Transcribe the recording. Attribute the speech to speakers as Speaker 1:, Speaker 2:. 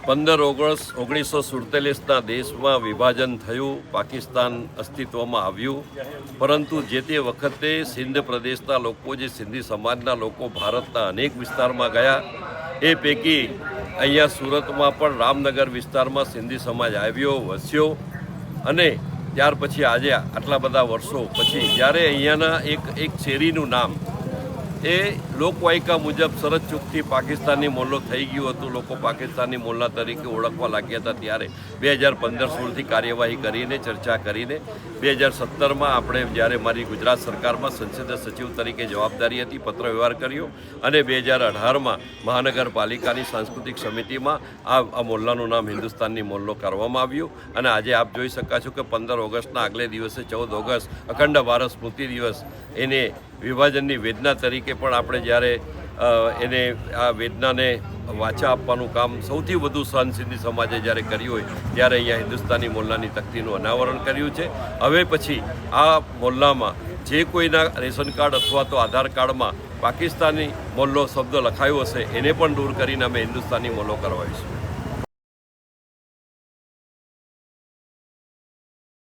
Speaker 1: 15 August 1947ના દેશમાં વિભાજન થયું, પાકિસ્તાન અસ્તિત્વમાં આવ્યું, પરંતુ જે તે વખતે સિંધ પ્રદેશના લોકો, જે સિંધી સમાજના લોકો ભારતના અનેક વિસ્તારમાં ગયા, એ પૈકી અહીંયા સુરતમાં પણ રામનગર વિસ્તારમાં સિંધી સમાજ આવ્યો, વસ્યો. અને ત્યાર પછી આજે આટલા બધા વર્ષો પછી જ્યારે અહીંયાના એક શેરીનું નામ એ લોકવાયકા મુજબ સરતચૂકથી પાકિસ્તાની મોલ્લો થઈ ગયું હતું, લોકો પાકિસ્તાની મોલ્લા તરીકે ઓળખવા લાગ્યા હતા, ત્યારે 2015-16થી કાર્યવાહી કરીને, ચર્ચા કરીને 2017માં આપણે જ્યારે મારી ગુજરાત સરકારમાં સંસદીય સચિવ તરીકે જવાબદારી હતી, પત્ર વ્યવહાર કર્યો અને 2018માં મહાનગરપાલિકાની સાંસ્કૃતિક સમિતિમાં આ મોલ્લાનું નામ હિન્દુસ્તાની મોલ્લો કરવામાં આવ્યું. અને આજે આપ જોઈ શકો છો કે 15 ઓગસ્ટના આગલે દિવસે 14 ઓગસ્ટ અખંડ ભારત સ્મૃતિ દિવસ, એને વિભાજનની વેદના તરીકે પણ આપણે જ્યારે એને આ વેદનાને વાચા આપવાનું કામ સૌથી વધુ સહન સિંધી સમાજે જ્યારે કર્યું હોય ત્યારે અહીંયા હિન્દુસ્તાની મોલ્લાની તકતીનું અનાવરણ કર્યું છે. હવે પછી આ મોલ્લામાં જે કોઈના રેશન કાર્ડ અથવા તો આધાર કાર્ડમાં પાકિસ્તાની મોલ્લો શબ્દ લખાયો હશે એને પણ દૂર કરીને અમે હિન્દુસ્તાની મોલ્લો કરવાઈશું.